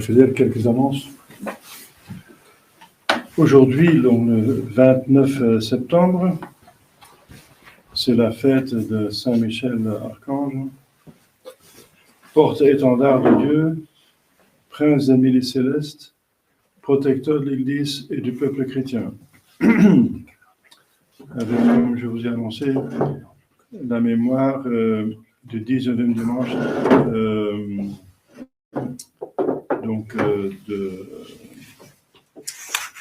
Fidèles, quelques annonces. Aujourd'hui, le 29 septembre, c'est la fête de Saint-Michel Archange, porte-étendard de Dieu, prince des milices célestes, protecteur de l'Église et du peuple chrétien. Avec, comme je vous ai annoncé, la mémoire du 19e dimanche,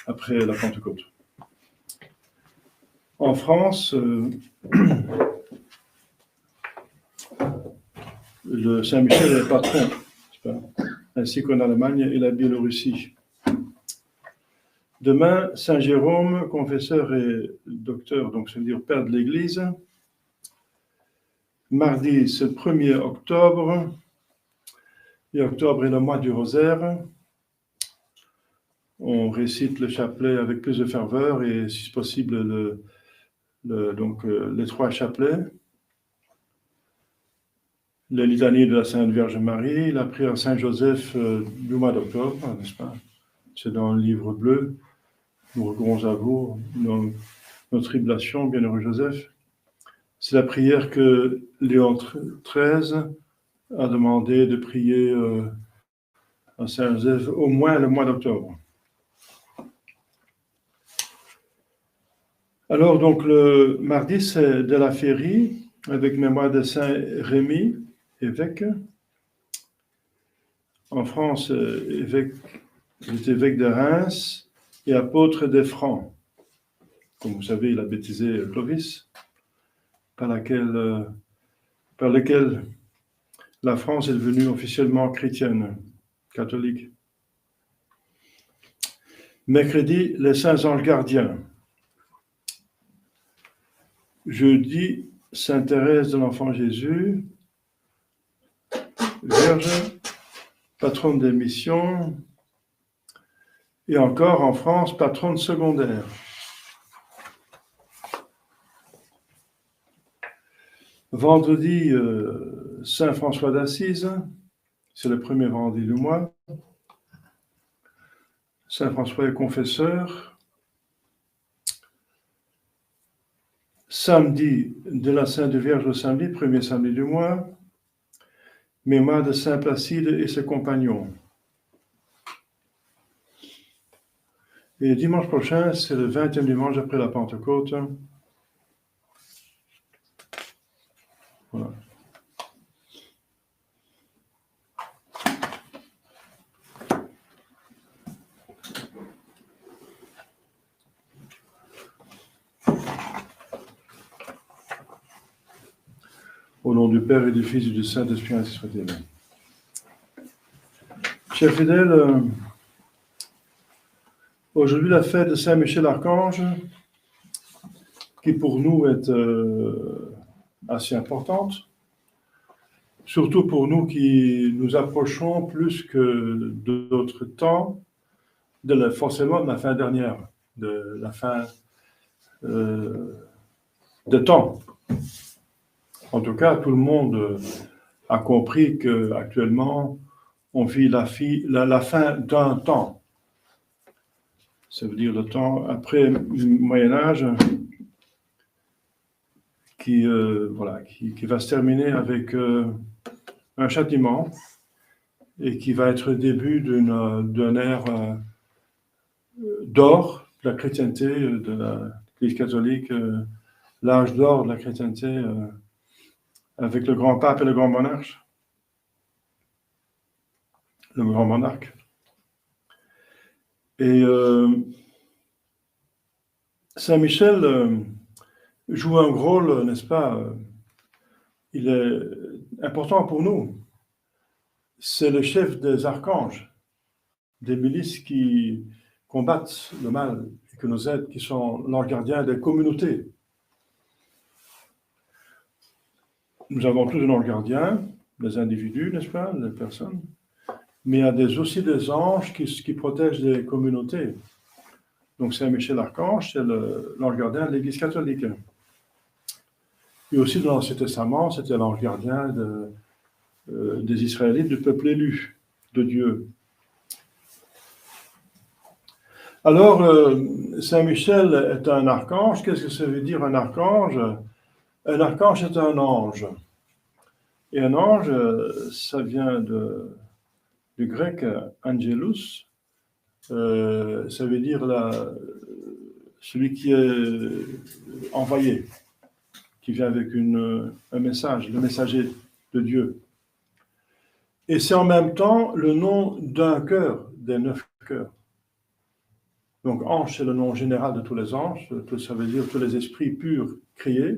après la Pentecôte. En France, le Saint-Michel est patron, ainsi qu'en Allemagne et la Biélorussie. Demain, Saint Jérôme, confesseur et docteur, donc c'est-à-dire père de l'Église. Mardi, c'est le 1er octobre, et octobre est le mois du rosaire. On récite le chapelet avec plus de ferveur et, si possible, les 3 chapelets. La litanie de la Sainte Vierge Marie, la prière Saint-Joseph du mois d'octobre, n'est-ce pas? C'est dans le livre bleu. Nous regrons à vous nos tribulations, bienheureux Joseph. C'est la prière que Léon XIII a demandé de prier à Saint-Joseph au moins le mois d'octobre. Alors, donc, le mardi, c'est de la féerie, avec mémoire de Saint Rémy, évêque. En France, il est évêque de Reims et apôtre des Francs. Comme vous savez, il a baptisé Clovis, par lequel la France est devenue officiellement chrétienne, catholique. Mercredi, les saints anges gardiens. Jeudi, Sainte Thérèse de l'Enfant Jésus, Vierge, patronne des missions, et encore en France, patronne secondaire. Vendredi, Saint François d'Assise, c'est le premier vendredi du mois. Saint François est confesseur. Samedi, de la Sainte Vierge au samedi, premier samedi du mois. Mémoire de Saint Placide et ses compagnons. Et dimanche prochain, c'est le 20e dimanche après la Pentecôte. Voilà. Au nom du Père et du Fils et du Saint-Esprit, ainsi soit-il. Chers fidèles, aujourd'hui la fête de Saint-Michel Archange, qui pour nous est assez importante, surtout pour nous qui nous approchons plus que d'autres temps, forcément de la fin dernière, de la fin de temps. En tout cas, tout le monde a compris qu'actuellement, on vit la fin d'un temps. Ça veut dire le temps après le Moyen-Âge qui va se terminer avec un châtiment et qui va être le début d'une ère d'or de la chrétienté, de l'Église catholique, l'âge d'or de la chrétienté, avec le grand pape et le grand monarque. Le grand monarque. Et Saint-Michel joue un rôle, n'est-ce pas? Il est important pour nous. C'est le chef des archanges, des milices qui combattent le mal et que nous aident, qui sont l'ange gardien des communautés. Nous avons tous un ange gardien, les individus, n'est-ce pas, les personnes, mais il y a aussi des anges qui protègent les communautés. Donc Saint-Michel Archange, c'est l'ange gardien de l'Église catholique. Et aussi dans l'Ancien Testament, c'était l'ange gardien des Israélites, du peuple élu de Dieu. Alors, Saint Michel est un archange. Qu'est-ce que ça veut dire un archange? Un archange est un ange. Et un ange, ça vient du grec angelus. Ça veut dire celui qui est envoyé, qui vient avec un message, le messager de Dieu. Et c'est en même temps le nom d'un cœur, des 9 cœurs. Donc ange, c'est le nom général de tous les anges, ça veut dire tous les esprits purs créés,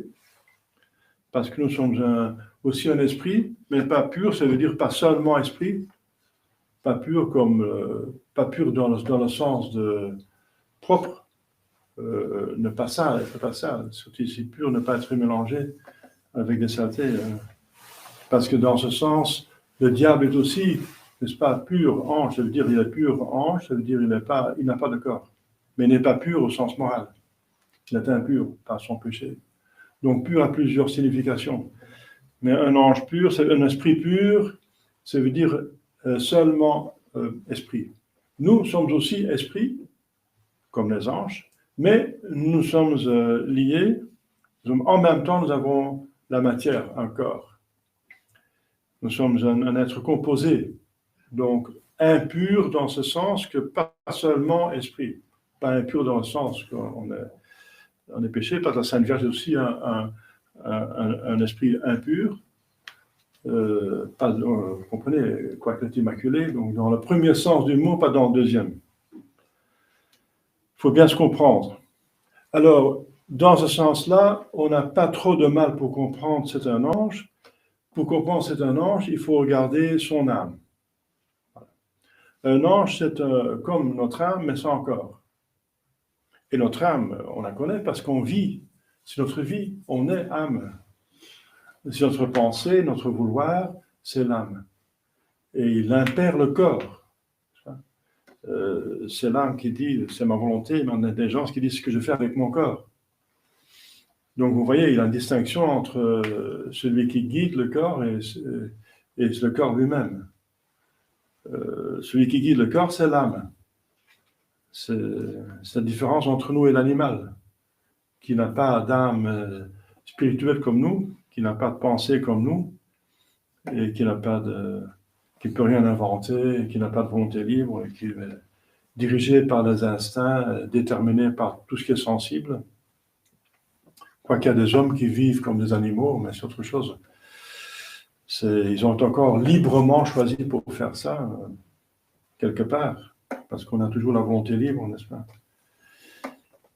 parce que nous sommes aussi un esprit, mais pas pur, ça veut dire pas seulement esprit, pas pur pas pur dans le sens de propre, ne pas sale, pas sale, surtout ici pur, ne pas être mélangé avec des saletés, parce que dans ce sens, le diable est aussi, n'est-ce pas, pur ange, ça veut dire il est pur ange, ça veut dire il n'a pas de corps, mais il n'est pas pur au sens moral, il est impur par son péché. Donc pur a plusieurs significations, mais un ange pur, c'est un esprit pur, ça veut dire seulement esprit. Nous sommes aussi esprits, comme les anges, mais nous sommes liés, en même temps nous avons la matière, un corps. Nous sommes un être composé, donc impur dans ce sens que pas seulement esprit, pas impur dans le sens qu'on est péché, parce que la Sainte Vierge est aussi un esprit impur, vous comprenez, quoique est immaculé, donc dans le premier sens du mot, pas dans le deuxième. Il faut bien se comprendre. Alors, dans ce sens-là, on n'a pas trop de mal pour comprendre c'est un ange. Pour comprendre c'est un ange, il faut regarder son âme. Un ange, c'est comme notre âme, mais sans corps. Et notre âme, on la connaît parce qu'on vit. C'est notre vie, on est âme. C'est notre pensée, notre vouloir, c'est l'âme. Et il impère le corps. C'est l'âme qui dit, c'est ma volonté, mais on a des gens qui disent ce que je fais avec mon corps. Donc vous voyez, il y a une distinction entre celui qui guide le corps et le corps lui-même. Celui qui guide le corps, c'est l'âme. C'est la différence entre nous et l'animal, qui n'a pas d'âme spirituelle comme nous, qui n'a pas de pensée comme nous, et qui ne peut rien inventer, qui n'a pas de volonté libre, et qui est dirigé par les instincts, déterminé par tout ce qui est sensible. Quoiqu'il y a des hommes qui vivent comme des animaux, mais c'est autre chose. Ils ont encore librement choisi pour faire ça, quelque part, parce qu'on a toujours la volonté libre, n'est-ce pas?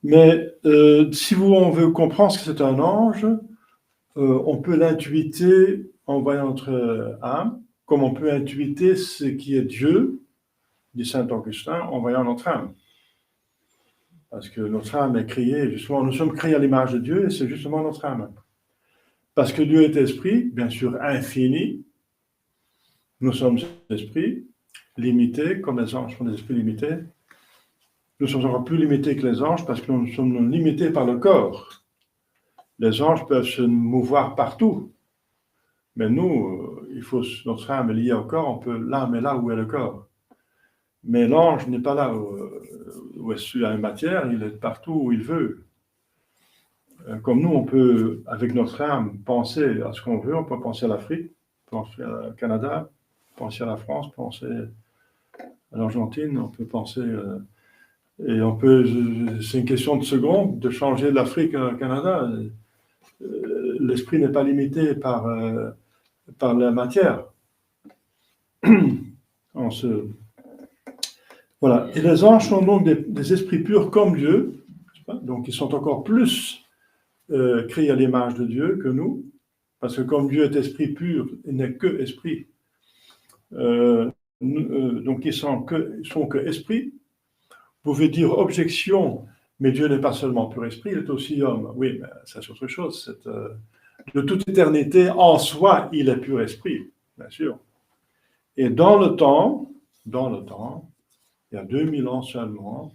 Mais si on veut comprendre ce que c'est un ange, on peut l'intuiter en voyant notre âme, comme on peut intuiter ce qui est Dieu, dit saint Augustin, en voyant notre âme. Parce que notre âme est créée, justement, nous sommes créés à l'image de Dieu, et c'est justement notre âme. Parce que Dieu est esprit, bien sûr infini, nous sommes esprits limités, comme les anges sont des esprits limités. Nous sommes encore plus limités que les anges parce que nous sommes limités par le corps. Les anges peuvent se mouvoir partout. Mais nous, notre âme est liée au corps, l'âme est là où est le corps. Mais l'ange n'est pas là où est la matière, il est partout où il veut. Comme nous, on peut, avec notre âme, penser à ce qu'on veut, on peut penser à l'Afrique, penser au Canada, penser à la France, penser à l'Argentine, on peut penser... c'est une question de secondes de changer l'Afrique au Canada. L'esprit n'est pas limité par la matière. Voilà. Et les anges sont donc des esprits purs comme Dieu, donc ils sont encore plus créés à l'image de Dieu que nous, parce que comme Dieu est esprit pur, il n'est que esprit. Donc ils sont que esprit. Vous pouvez dire objection, mais Dieu n'est pas seulement pur esprit, il est aussi homme. Oui, mais ça c'est autre chose. De toute éternité, en soi, il est pur esprit, bien sûr. Et dans le temps, il y a 2000 ans seulement,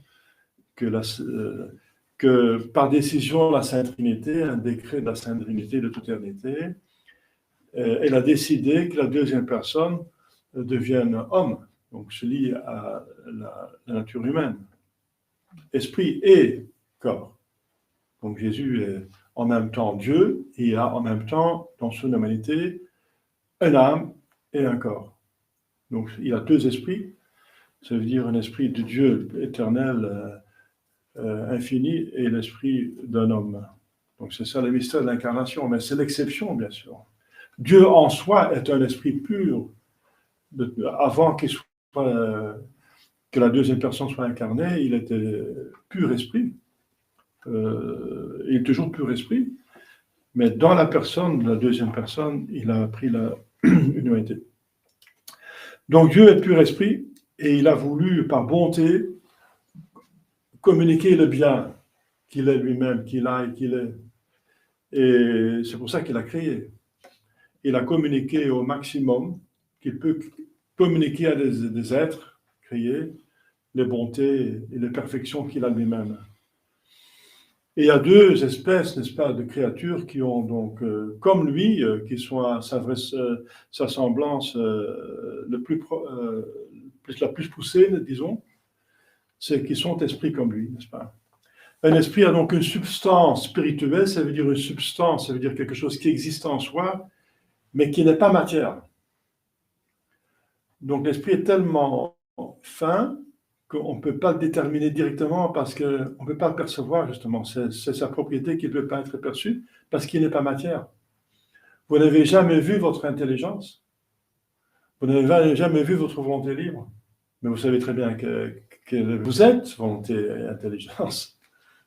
que par décision de la Sainte Trinité, un décret de la Sainte Trinité de toute éternité, elle a décidé que la deuxième personne devienne homme, donc se lie à la nature humaine. esprit et corps. Donc Jésus est en même temps Dieu, et il a en même temps, dans son humanité, une âme et un corps. Donc il a deux esprits, ça veut dire un esprit de Dieu éternel, infini, et l'esprit d'un homme. Donc c'est ça le mystère de l'incarnation, mais c'est l'exception, bien sûr. Dieu en soi est un esprit pur, avant qu'il soit, que la deuxième personne soit incarnée, il était pur esprit. Il est toujours pur esprit, mais dans la personne, la deuxième personne, il a pris la humanité. Donc Dieu est pur esprit, et il a voulu, par bonté, communiquer le bien qu'il est lui-même, qu'il a et qu'il est. Et c'est pour ça qu'il a créé. Il a communiqué au maximum qu'il peut communiquer à des êtres créés, les bontés et les perfections qu'il a lui-même. Et il y a deux espèces, n'est-ce pas, de créatures qui ont donc, comme lui, qui sont à sa semblance la plus poussée, disons, c'est qui sont esprits comme lui, n'est-ce pas? Un esprit a donc une substance spirituelle, ça veut dire une substance, ça veut dire quelque chose qui existe en soi, mais qui n'est pas matière. Donc l'esprit est tellement fin qu'on ne peut pas le déterminer directement parce qu'on ne peut pas le percevoir, justement. C'est sa propriété qui ne peut pas être perçue parce qu'il n'est pas matière. Vous n'avez jamais vu votre intelligence, vous n'avez jamais vu votre volonté libre, mais vous savez très bien que vous êtes volonté et intelligence,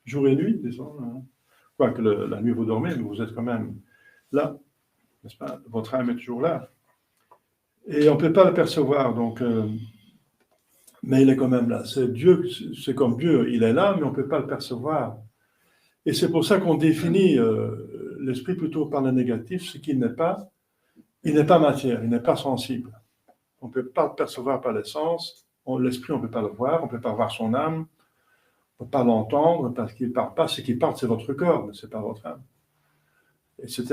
jour et nuit, disons. Quoique la nuit vous dormez, mais vous êtes quand même là, n'est-ce pas? Votre âme est toujours là. Et on ne peut pas le percevoir, donc, mais il est quand même là. C'est Dieu, c'est comme Dieu, il est là, mais on ne peut pas le percevoir. Et c'est pour ça qu'on définit l'esprit plutôt par le négatif, ce qu'il n'est pas. Il n'est pas matière, il n'est pas sensible. On ne peut pas le percevoir par les sens. L'esprit, on ne peut pas le voir, on ne peut pas voir son âme, on ne peut pas l'entendre parce qu'il ne parle pas. Ce qui parle, c'est votre corps, mais ce n'est pas votre âme, etc.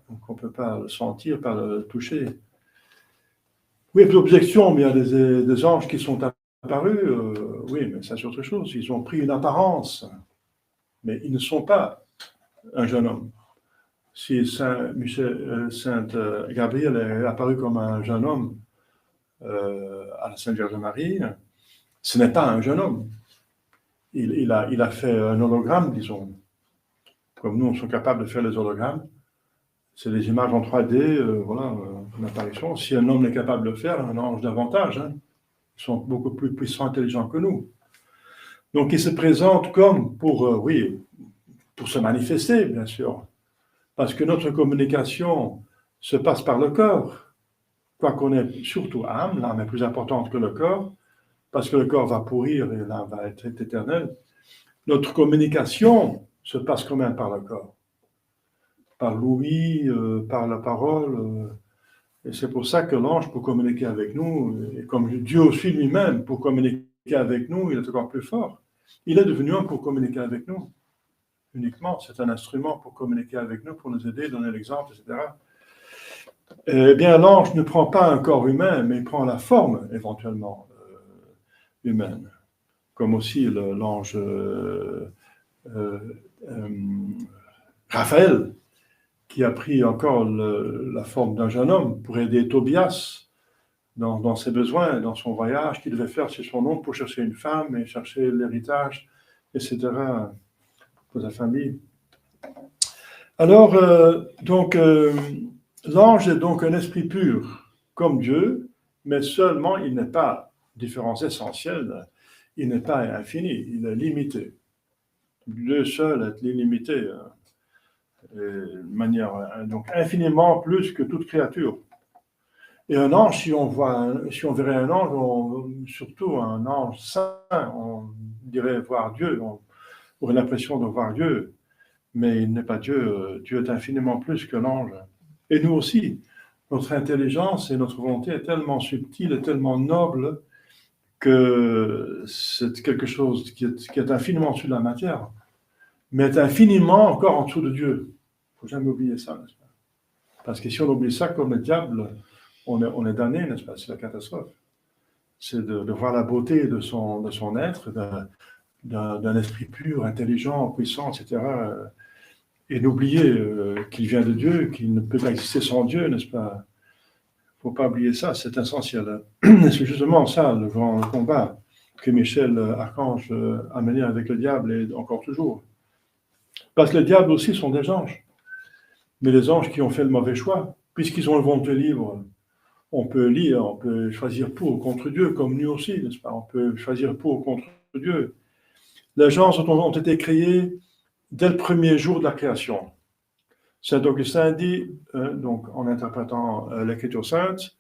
Donc on ne peut pas le sentir, pas le toucher. Oui, puis l'objection, mais il y a des anges qui sont apparus, oui, mais ça c'est autre chose. Ils ont pris une apparence, mais ils ne sont pas un jeune homme. Si Saint Gabriel est apparu comme un jeune homme à la Sainte Vierge Marie, ce n'est pas un jeune homme. Il a fait un hologramme, disons. Comme nous, on est capables de faire les hologrammes. C'est des images en 3D, voilà, une apparition. Si un homme est capable de le faire, un ange davantage. Hein. Ils sont beaucoup plus puissants, intelligents que nous. Donc, ils se présentent comme pour se manifester, bien sûr. Parce que notre communication se passe par le corps. Quoiqu'on est surtout âme, l'âme est plus importante que le corps, parce que le corps va pourrir et l'âme va être éternelle. Notre communication se passe quand même par le corps. Par l'ouïe, par la parole. Et c'est pour ça que l'ange peut communiquer avec nous. Et comme Dieu aussi lui-même, pour communiquer avec nous, il est encore plus fort. Il est devenu un pour communiquer avec nous. Uniquement, c'est un instrument pour communiquer avec nous, pour nous aider, donner l'exemple, etc. Eh bien, l'ange ne prend pas un corps humain, mais il prend la forme, éventuellement, humaine. Comme aussi l'ange Raphaël, qui a pris encore la forme d'un jeune homme pour aider Tobias dans ses besoins, dans son voyage qu'il devait faire chez son oncle pour chercher une femme et chercher l'héritage, etc., pour sa famille. Alors, l'ange est donc un esprit pur, comme Dieu, mais seulement il n'est pas différence essentielle, il n'est pas infini, il est limité. Dieu seul est illimité, de manière donc infiniment plus que toute créature. Et un ange, si on verrait un ange, surtout un ange saint, on dirait voir Dieu, on aurait l'impression de voir Dieu, mais il n'est pas Dieu. Dieu est infiniment plus que l'ange. Et nous aussi, notre intelligence et notre volonté est tellement subtile et tellement noble que c'est quelque chose qui est infiniment en dessous de la matière, mais est infiniment encore en dessous de Dieu. Il ne faut jamais oublier ça, n'est-ce pas? Parce que si on oublie ça, comme le diable, on est damné, n'est-ce pas? C'est la catastrophe. C'est de voir la beauté de son être, d'un esprit pur, intelligent, puissant, etc. Et d'oublier qu'il vient de Dieu, qu'il ne peut pas exister sans Dieu, n'est-ce pas? Il ne faut pas oublier ça, c'est essentiel. C'est justement ça, le grand combat que Michel, archange, a mené avec le diable et encore toujours. Parce que le diable aussi sont des anges. Mais les anges qui ont fait le mauvais choix, puisqu'ils ont le ventre libre, on peut lire, on peut choisir pour ou contre Dieu, comme nous aussi, n'est-ce pas? On peut choisir pour ou contre Dieu. Les gens ont été créés dès le premier jour de la création. Saint Augustin dit, donc en interprétant l'Écriture sainte,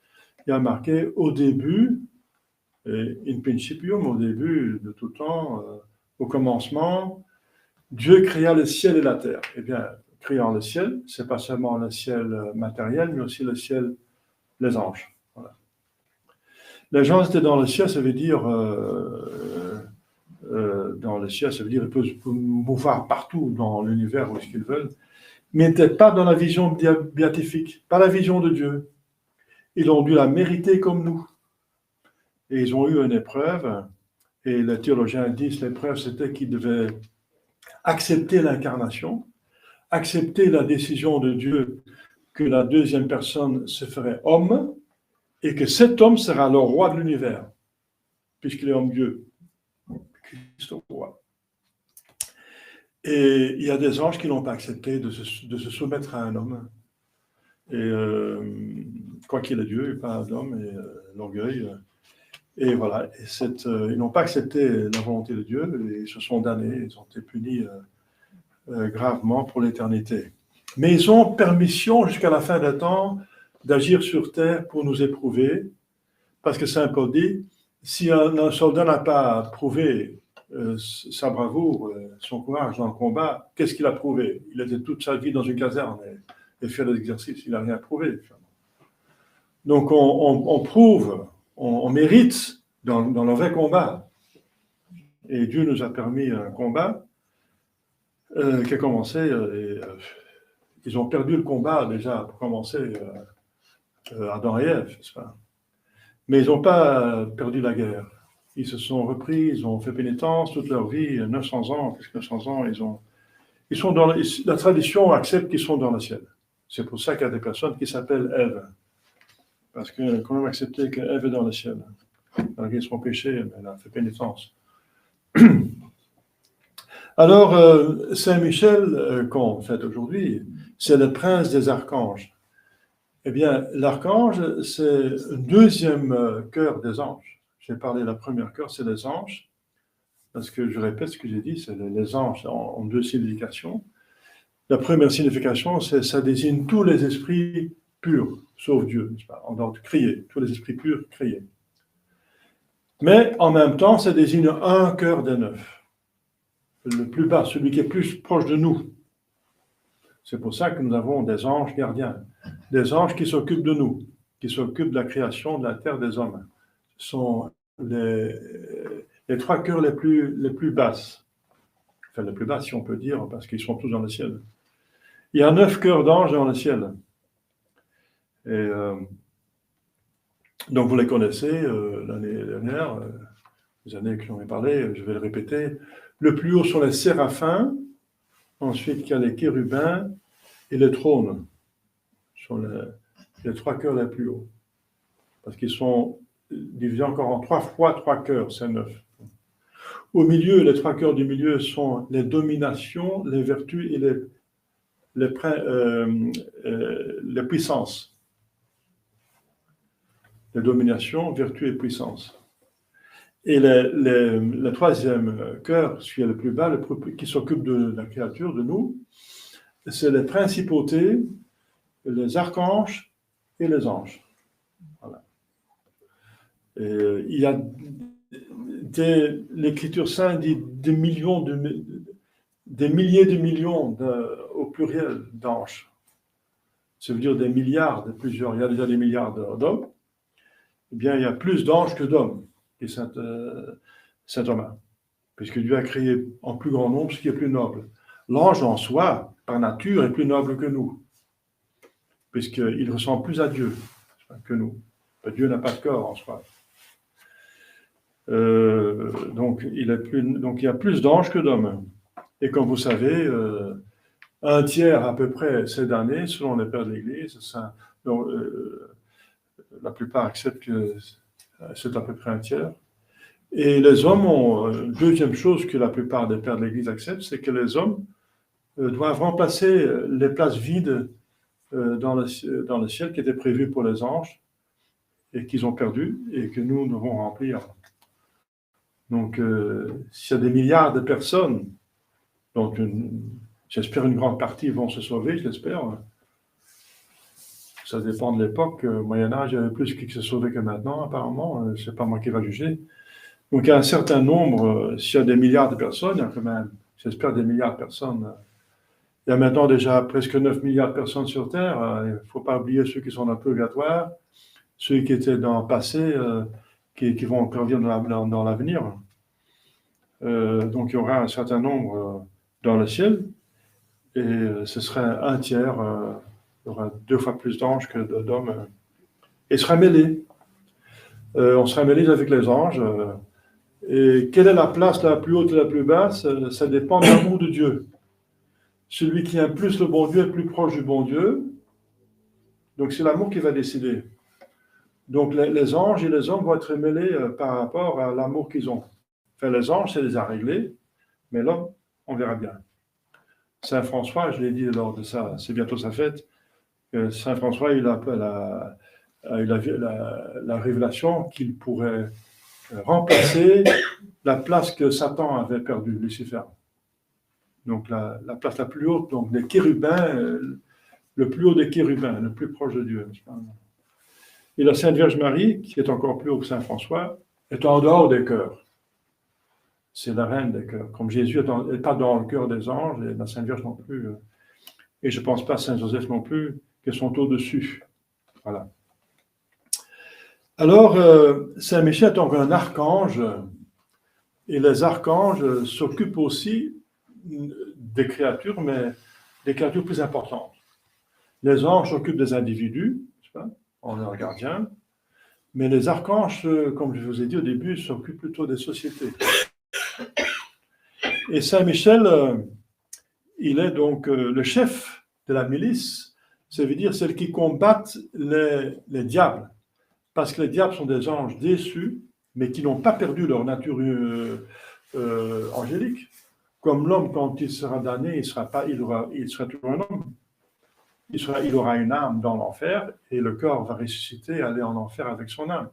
il a marqué au début, in principium, au début de tout temps, au commencement, Dieu créa le ciel et la terre. Eh bien, créant le ciel, c'est pas seulement le ciel matériel, mais aussi le ciel, les anges. Voilà. Les gens étaient dans le ciel, ça veut dire dans le ciel, ça veut dire qu'ils peuvent mouvoir partout dans l'univers où ce qu'ils veulent, mais n'étaient pas dans la vision béatifique, pas la vision de Dieu. Ils ont dû la mériter comme nous. Et ils ont eu une épreuve, et les théologiens disent l'épreuve, c'était qu'ils devaient accepter l'incarnation, accepter la décision de Dieu que la deuxième personne se ferait homme, et que cet homme sera le roi de l'univers, puisqu'il est homme-dieu. Christ au roi. Et il y a des anges qui n'ont pas accepté de se soumettre à un homme. Et quoi qu'il est Dieu, et pas un homme, et l'orgueil. Et voilà, ils n'ont pas accepté la volonté de Dieu, et ils se sont damnés, ils ont été punis gravement pour l'éternité. Mais ils ont permission jusqu'à la fin des temps d'agir sur terre pour nous éprouver, parce que Saint Paul dit, si un soldat n'a pas prouvé sa bravoure, son courage dans le combat, qu'est-ce qu'il a prouvé? Il était toute sa vie dans une caserne et fait des exercices, il n'a rien prouvé. Donc on prouve, on mérite dans le vrai combat. Et Dieu nous a permis un combat qui a commencé, ils ont perdu le combat déjà pour commencer, Adam et Ève, n'est-ce pas? Mais ils n'ont pas perdu la guerre. Ils se sont repris, ils ont fait pénitence toute leur vie, 900 ans, plus que 900 ans, ils sont dans la tradition accepte qu'ils sont dans le ciel. C'est pour ça qu'il y a des personnes qui s'appellent Ève. Parce qu'elle a quand même accepté qu'Ève est dans le ciel. Malgré son péché, elle a fait pénitence. Alors, Saint Michel, qu'on fête aujourd'hui, c'est le prince des archanges. Eh bien, l'archange, c'est le deuxième cœur des anges. J'ai parlé de la première cœur, c'est les anges. Parce que je répète ce que j'ai dit, c'est les anges ont deux significations. La première signification, c'est ça désigne tous les esprits purs, sauf Dieu, n'est-ce pas? On doit crier, tous les esprits purs, crier. Mais en même temps, ça désigne un cœur des neuf. Le plus bas, celui qui est plus proche de nous. C'est pour ça que nous avons des anges gardiens, des anges qui s'occupent de nous, qui s'occupent de la création de la terre des hommes. Ce sont les trois cœurs les plus basses. Enfin, les plus basses, si on peut dire, parce qu'ils sont tous dans le ciel. Il y a 9 cœurs d'anges dans le ciel. Et donc, vous les connaissez, l'année dernière, les années que j'en ai parlé, je vais le répéter. Le plus haut sont les séraphins, ensuite il y a les chérubins et les trônes. Ce sont les 3 cœurs les plus hauts. Parce qu'ils sont divisés encore en 3 fois 3 cœurs, c'est 9. Au milieu, les 3 cœurs du milieu sont les dominations, les vertus et les puissances. Les dominations, vertus et puissances. Et le troisième cœur, celui le plus bas, qui s'occupe de la créature, de nous, c'est les principautés, les archanges et les anges. Voilà. Et il y a l'Écriture sainte dit des milliers de millions au pluriel d'anges. Ça veut dire des milliards, plusieurs. Il y a déjà des milliards d'hommes. Eh bien, il y a plus d'anges que d'hommes, dit saint Thomas, puisque Dieu a créé en plus grand nombre ce qui est plus noble. L'ange en soi, par nature, est plus noble que nous, puisqu'il ressemble plus à Dieu que nous. Dieu n'a pas de corps en soi. Donc, il y a plus d'anges que d'hommes. Et comme vous savez, un tiers à peu près c'est damné, selon les pères de l'Église. Donc, la plupart acceptent que c'est à peu près un tiers. Et les hommes ont, deuxième chose que la plupart des pères de l'Église acceptent, c'est que les hommes doivent remplacer les places vides dans le ciel qui étaient prévues pour les anges et qu'ils ont perdues et que nous devons remplir. Donc, s'il y a des milliards de personnes, donc j'espère une grande partie vont se sauver, je l'espère. Ça dépend de l'époque. Au Moyen-Âge, il y avait plus qui se sauvaient que maintenant, apparemment. C'est pas moi qui va juger. Donc, il y a un certain nombre, s'il y a des milliards de personnes, il y a quand même, j'espère, des milliards de personnes. Il y a maintenant déjà presque 9 milliards de personnes sur Terre. Il ne faut pas oublier ceux qui sont dans le purgatoire, ceux qui étaient dans le passé, qui vont encore vivre dans l'avenir. Donc, il y aura un certain nombre dans le ciel, et ce serait un tiers. Il y aura 2 fois plus d'anges que d'hommes. Et sera mêlé. On sera mêlés avec les anges. Et quelle est la place la plus haute et la plus basse? Ça dépend de l'amour de Dieu. Celui qui aime plus le bon Dieu est plus proche du bon Dieu. Donc c'est l'amour qui va décider. Donc les anges et les hommes vont être mêlés par rapport à l'amour qu'ils ont. Enfin, les anges, c'est les a réglés, mais l'homme, on verra bien. Saint François, je l'ai dit lors de ça, c'est bientôt sa fête, Saint François, il a eu la révélation qu'il pourrait remplacer la place que Satan avait perdue, Lucifer. Donc la place la plus haute, donc les chérubins, le plus haut des chérubins, le plus proche de Dieu. Et la Sainte Vierge Marie, qui est encore plus haut que Saint François, est en dehors des cœurs. C'est la reine des cœurs. Comme Jésus n'est pas dans le cœur des anges, et la Sainte Vierge non plus. Et je ne pense pas Saint Joseph non plus, qui sont au-dessus. Voilà. Alors, Saint Michel est donc un archange, et les archanges s'occupent aussi des créatures, mais des créatures plus importantes. Les anges s'occupent des individus, on est un gardien, mais les archanges, comme je vous ai dit au début, s'occupent plutôt des sociétés. Et Saint Michel, il est donc le chef de la milice, ça veut dire celle qui combattent les diables, parce que les diables sont des anges déçus, mais qui n'ont pas perdu leur nature angélique. Comme l'homme, quand il sera damné, il sera toujours un homme. Il aura une âme dans l'enfer, et le corps va ressusciter, aller en enfer avec son âme.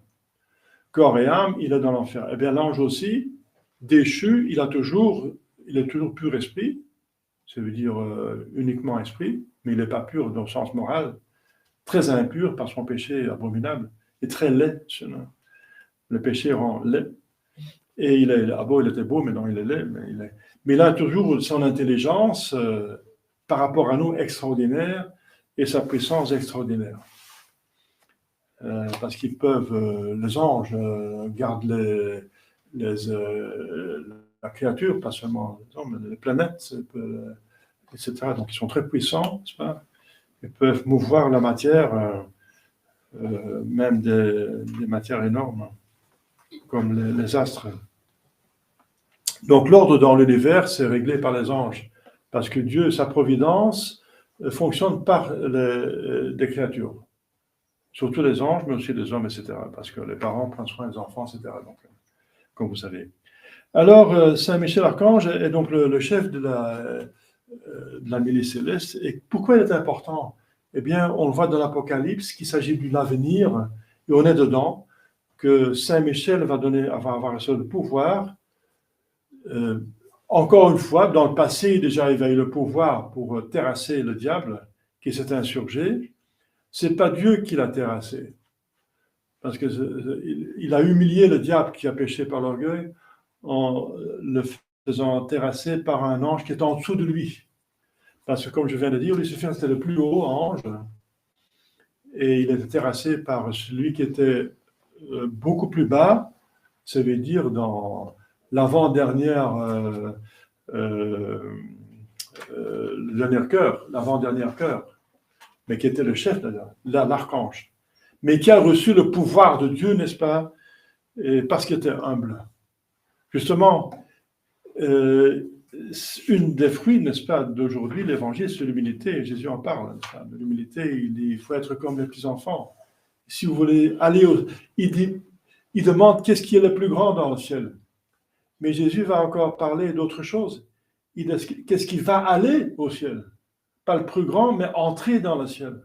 Corps et âme, il est dans l'enfer. Eh bien, l'ange aussi, déchu, il est toujours pur esprit, ça veut dire uniquement esprit, mais il n'est pas pur dans le sens moral, très impur par son péché abominable, et très laid. Le péché rend laid. Et il était beau, mais non, il est laid. Mais il a toujours son intelligence par rapport à nous extraordinaire, et sa puissance extraordinaire. Parce qu'ils peuvent, les anges gardent la créature, pas seulement les hommes, les planètes, etc. Donc ils sont très puissants, n'est-ce pas? Ils peuvent mouvoir la matière, même des matières énormes, comme les astres. Donc l'ordre dans l'univers, c'est réglé par les anges, parce que Dieu, sa providence, fonctionne par des créatures. Surtout les anges, mais aussi les hommes, etc. Parce que les parents prennent soin des enfants, etc. Donc, comme vous savez. Alors, Saint Michel Archange est donc le chef de la milice céleste. Et pourquoi il est important? Eh bien, on le voit dans l'Apocalypse, qu'il s'agit de l'avenir, et on est dedans, que Saint Michel va avoir ce pouvoir. Encore une fois, dans le passé, déjà, il a eu le pouvoir pour terrasser le diable qui s'est insurgé. Ce n'est pas Dieu qui l'a terrassé, parce qu'il a humilié le diable qui a péché par l'orgueil en le faisant terrasser par un ange qui est en dessous de lui. Parce que, comme je viens de dire, Lucifer c'était le plus haut ange, et il était terrassé par celui qui était beaucoup plus bas, ça veut dire dans l'avant-dernière l'avant-dernière cœur, mais qui était le chef, l'archange, mais qui a reçu le pouvoir de Dieu, n'est-ce pas, et parce qu'il était humble. Justement, une des fruits, n'est-ce pas, d'aujourd'hui, l'évangile, c'est l'humilité. Jésus en parle, de l'humilité. Il dit, il faut être comme les petits-enfants. Si vous voulez aller il demande qu'est-ce qui est le plus grand dans le ciel. Mais Jésus va encore parler d'autre chose. Il dit, qu'est-ce qui va aller au ciel? Pas le plus grand, mais entrer dans le ciel.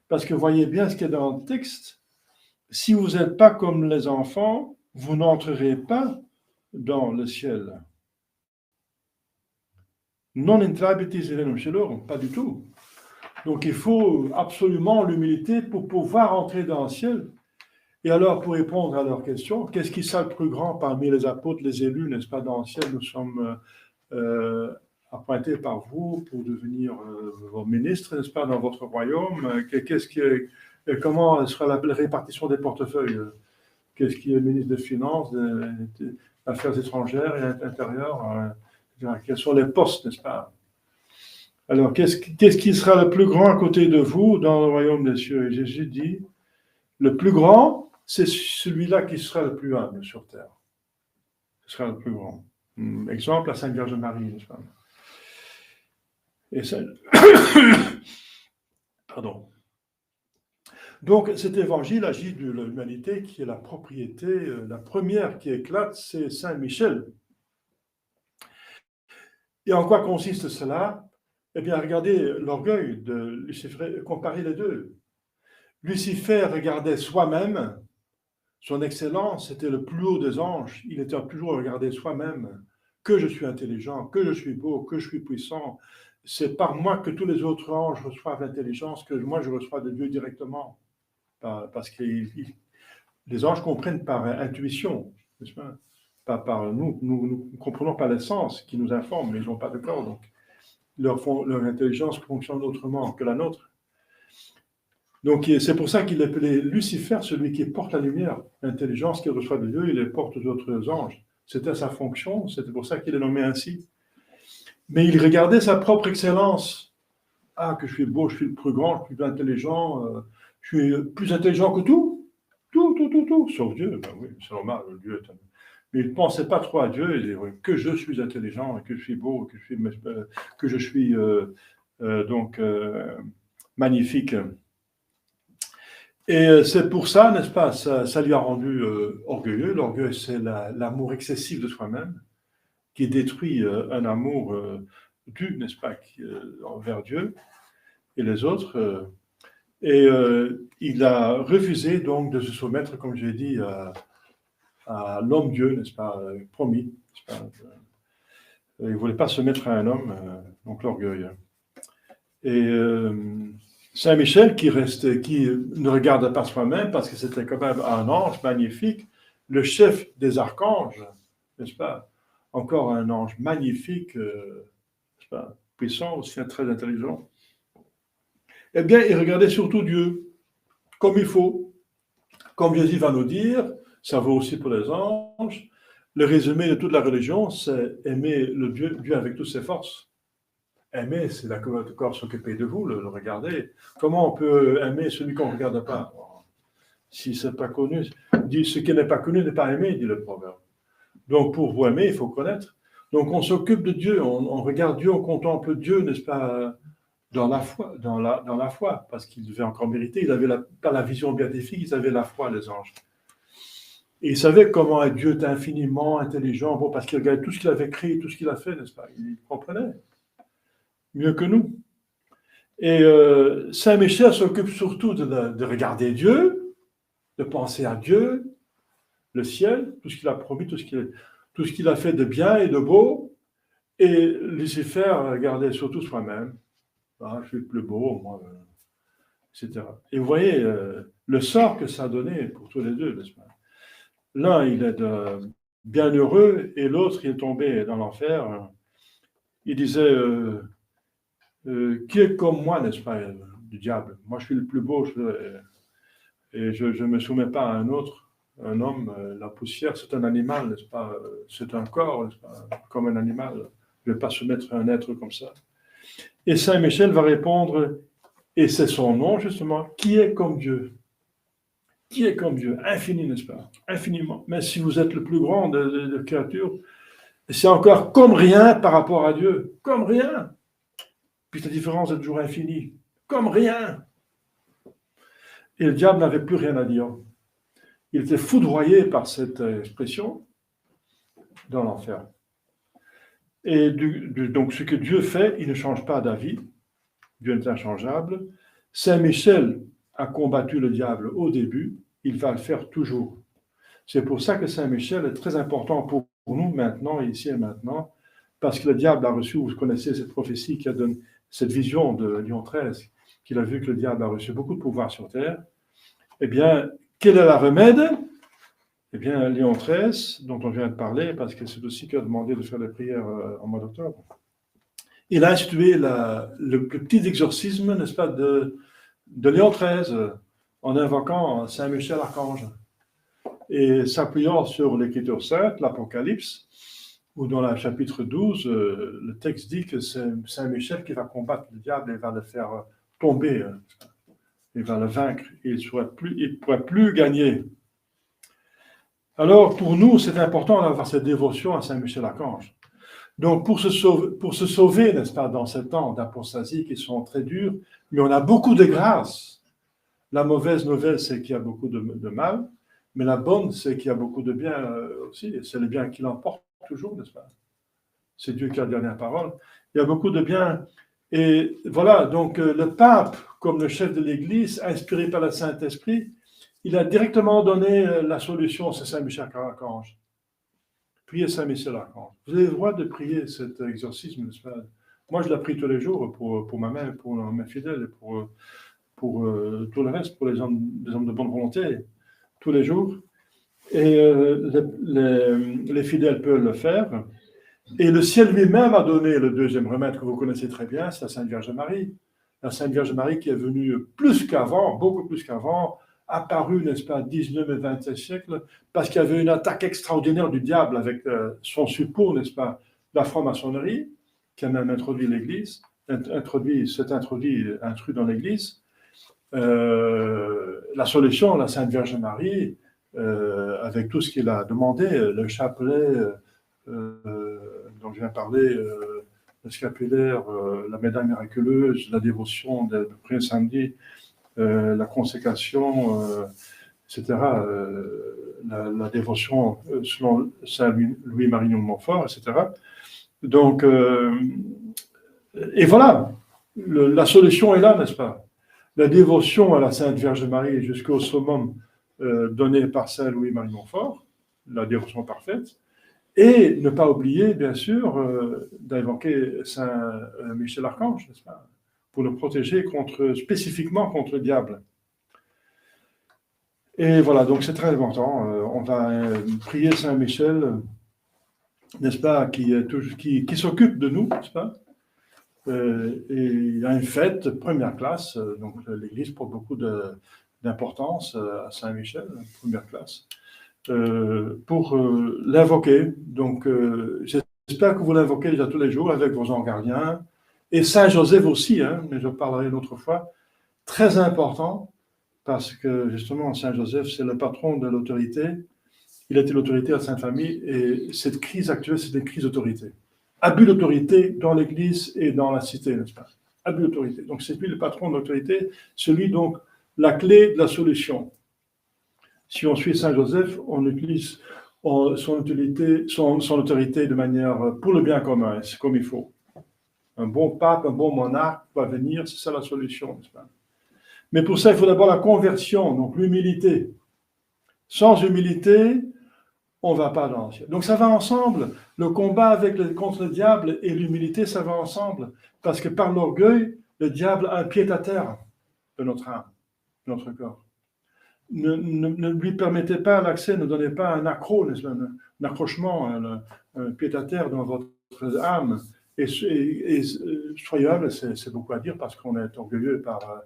Parce que voyez bien ce qu'il y a dans le texte. Si vous n'êtes pas comme les enfants, vous n'entrerez pas dans le ciel. Non intrabitis elenum celorum, pas du tout. Donc il faut absolument l'humilité pour pouvoir entrer dans le ciel. Et alors, pour répondre à leur question, qu'est-ce qui sera le plus grand parmi les apôtres, les élus, n'est-ce pas, dans le ciel? Nous sommes appointés par vous pour devenir vos ministres, n'est-ce pas, dans votre royaume. Comment sera la répartition des portefeuilles? Qu'est-ce qui est ministre des Finances, des Affaires étrangères et intérieures? Quels sont les postes, n'est-ce pas? Alors, qu'est-ce qui sera le plus grand à côté de vous dans le royaume des cieux? Et Jésus dit, le plus grand, c'est celui-là qui sera le plus humble sur terre. Ce sera le plus grand. Exemple, la Sainte Vierge Marie, n'est-ce pas? Et ça... Pardon. Donc, cet évangile agit de l'humanité qui est la propriété, la première qui éclate, c'est Saint Michel. Et en quoi consiste cela? Eh bien, regardez l'orgueil de Lucifer, comparez les deux. Lucifer regardait soi-même, son excellence, c'était le plus haut des anges, il était toujours regardé soi-même, que je suis intelligent, que je suis beau, que je suis puissant, c'est par moi que tous les autres anges reçoivent l'intelligence, que moi je reçois de Dieu directement, parce que les anges comprennent par intuition, n'est-ce pas? Pas par nous comprenons par les sens qui nous informent, mais ils n'ont pas de corps, donc leur intelligence fonctionne autrement que la nôtre. Donc c'est pour ça qu'il appelait Lucifer, celui qui porte la lumière, l'intelligence qu'il reçoit de Dieu, il les porte aux autres anges. C'était sa fonction, c'était pour ça qu'il est nommé ainsi. Mais il regardait sa propre excellence. Ah, que je suis beau, je suis le plus grand, je suis plus intelligent, je suis plus intelligent que tout, sauf Dieu. Ben oui, c'est normal, Dieu est un... Mais il ne pensait pas trop à Dieu, il disait que je suis intelligent, que je suis beau, que je suis magnifique. Et c'est pour ça, n'est-ce pas, ça lui a rendu orgueilleux. L'orgueil, c'est l'amour excessif de soi-même, qui détruit un amour dû, n'est-ce pas, envers Dieu et les autres. Il a refusé donc de se soumettre, comme j'ai dit, à l'homme-dieu, n'est-ce pas, promis. N'est-ce pas, il ne voulait pas se mettre à un homme, donc l'orgueil. Et Saint Michel qui ne regarde pas soi-même parce que c'était quand même un ange magnifique, le chef des archanges, n'est-ce pas? Encore un ange magnifique, n'est-ce pas? Puissant, aussi très intelligent. Eh bien, il regardait surtout Dieu, comme il faut. Comme Jésus va nous dire, ça vaut aussi pour les anges, le résumé de toute la religion, c'est aimer le Dieu avec toutes ses forces. Aimer, c'est d'accord s'occuper de vous, le regarder. Comment on peut aimer celui qu'on ne regarde pas? Si ce n'est pas connu, ce qui n'est pas connu n'est pas aimé, dit le proverbe. Donc pour vous aimer, il faut connaître. Donc on s'occupe de Dieu, on regarde Dieu, on contemple Dieu, n'est-ce pas, dans la foi, parce qu'ils devaient encore mériter. Ils n'avaient pas la vision béatifique, ils avaient la foi, les anges. Et ils savaient comment Dieu était infiniment intelligent, bon, parce qu'ils regardaient tout ce qu'il avait créé, tout ce qu'il a fait, n'est-ce pas? Ils comprenaient mieux que nous. Et Saint Michel s'occupe surtout de regarder Dieu, de penser à Dieu, le ciel, tout ce qu'il a promis, tout ce qu'il a fait de bien et de beau. Et Lucifer regardait surtout soi-même. Ah, je suis le plus beau, moi, etc. Et vous voyez le sort que ça a donné pour tous les deux, n'est-ce pas? L'un, il est bien heureux, et l'autre, il est tombé dans l'enfer. Il disait... qui est comme moi, n'est-ce pas, du diable? Moi, je suis le plus beau, et je ne me soumets pas à un autre, un homme. La poussière, c'est un animal, n'est-ce pas? C'est un corps, n'est-ce pas? Comme un animal. Je ne vais pas soumettre à un être comme ça. Et Saint Michel va répondre, et c'est son nom, justement, qui est comme Dieu? Qui est comme Dieu? Infini, n'est-ce pas? Infiniment. Mais si vous êtes le plus grand de créatures, c'est encore comme rien par rapport à Dieu. Comme rien. Puis la différence est toujours infinie. Comme rien. Et le diable n'avait plus rien à dire. Il était foudroyé par cette expression dans l'enfer. Et donc ce que Dieu fait, il ne change pas d'avis. Dieu est inchangeable. Saint Michel a combattu le diable au début, il va le faire toujours. C'est pour ça que Saint Michel est très important pour nous maintenant, ici et maintenant, parce que le diable a reçu, vous connaissez cette prophétie qui a donné cette vision de Léon XIII, qu'il a vu que le diable a reçu beaucoup de pouvoir sur terre. Eh bien, quel est la remède? Eh bien, Léon XIII, dont on vient de parler, parce que c'est aussi qui a demandé de faire des prières en mois d'octobre, il a institué le petit exorcisme, n'est-ce pas, de Léon XIII, en invoquant Saint Michel Archange, et s'appuyant sur l'Écriture sainte, l'Apocalypse, où dans le chapitre 12, le texte dit que c'est Saint Michel qui va combattre le diable et va le faire tomber, il va le vaincre, et il ne pourra plus gagner. Alors, pour nous, c'est important d'avoir cette dévotion à Saint Michel Archange. Donc, pour se sauver, n'est-ce pas, dans ces temps d'apostasie qui sont très durs, mais on a beaucoup de grâce. La mauvaise nouvelle, c'est qu'il y a beaucoup de mal, mais la bonne, c'est qu'il y a beaucoup de bien aussi, et c'est le bien qui l'emporte toujours, n'est-ce pas? C'est Dieu qui a la dernière parole. Il y a beaucoup de bien. Et voilà, donc le pape, comme le chef de l'Église, inspiré par le Saint-Esprit, il a directement donné la solution, c'est Saint Michel Archange. Priez Saint Michel Archange. Vous avez le droit de prier cet exorcisme, n'est-ce pas? Moi, je la prie tous les jours pour ma mère, pour mes fidèles, et pour tout le reste, pour les hommes de bonne volonté, tous les jours. Et les fidèles peuvent le faire. Et le ciel lui-même a donné le deuxième remède que vous connaissez très bien, c'est la Sainte Vierge Marie. La Sainte Vierge Marie qui est venue plus qu'avant, beaucoup plus qu'avant, apparue, n'est-ce pas, 19 et 20e siècle, parce qu'il y avait une attaque extraordinaire du diable avec son suppôt, n'est-ce pas, la franc-maçonnerie, qui a même introduit l'Église, intrus dans l'Église. La solution, la Sainte Vierge Marie, avec tout ce qu'il a demandé, le chapelet dont je viens de parler, le scapulaire, la médaille miraculeuse, la dévotion de prier samedi, la consécration, etc., la dévotion selon Saint Louis-Marie de Montfort, etc. Donc, et voilà, la solution est là, n'est-ce pas? La dévotion à la Sainte Vierge Marie jusqu'au summum donné par Saint Louis-Marie de Montfort, la dévotion parfaite, et ne pas oublier, bien sûr, d'invoquer Saint Michel Archange, n'est-ce pas, pour le protéger spécifiquement contre le diable. Et voilà, donc c'est très important. On va prier Saint Michel, n'est-ce pas, qui s'occupe de nous, n'est-ce pas. Et il y a une fête première classe, donc l'Église porte beaucoup d'importance à Saint Michel, première classe, pour l'invoquer. Donc j'espère que vous l'invoquez déjà tous les jours avec vos anges gardiens, et Saint Joseph aussi, mais je parlerai une autre fois, très important, parce que justement Saint Joseph, c'est le patron de l'autorité, il était l'autorité à Sainte Famille, et cette crise actuelle, c'est une crise d'autorité. Abus d'autorité dans l'Église et dans la cité, n'est-ce pas? Abus d'autorité. Donc c'est lui le patron de l'autorité, celui donc la clé de la solution. Si on suit Saint Joseph, on utilise son autorité de manière pour le bien commun, c'est comme il faut. Un bon pape, un bon monarque va venir, c'est ça la solution, n'est-ce pas? Mais pour ça, il faut d'abord la conversion, donc l'humilité. Sans humilité, on ne va pas dans le ciel. Donc ça va ensemble. Le combat contre le diable et l'humilité, ça va ensemble. Parce que par l'orgueil, le diable a un pied à terre de notre âme, de notre corps. Ne lui permettez pas l'accès, ne donnez pas un accrochement, un pied à terre dans votre âme. Et soyez humble, c'est beaucoup à dire parce qu'on est orgueilleux par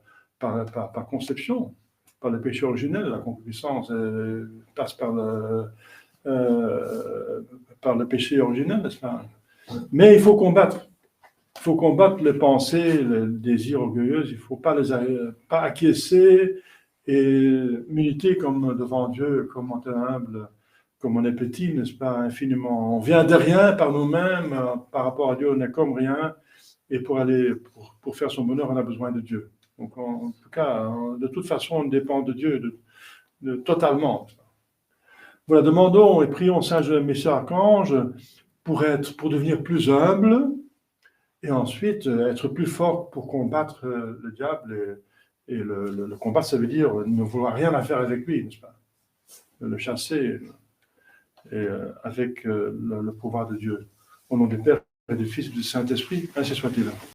conception, par le péché originel. La concupiscence passe par le péché originel, n'est-ce pas? Mais il faut combattre. Il faut combattre les pensées, les désirs orgueilleux. Il ne faut pas acquiescer Et m'unité comme devant Dieu, comme on est humble, comme on est petit, n'est-ce pas, infiniment. On vient de rien par nous-mêmes, par rapport à Dieu, on n'est comme rien. Et pour faire son bonheur, on a besoin de Dieu. Donc, en tout cas, de toute façon, on dépend de Dieu totalement. Voilà, demandons et prions Saint Michel Archange pour devenir plus humble et ensuite être plus fort pour combattre le diable. Et le combattre, ça veut dire ne vouloir rien à faire avec lui, n'est-ce pas? Le chasser avec le pouvoir de Dieu. Au nom du Père et du Fils et du Saint-Esprit, ainsi soit-il.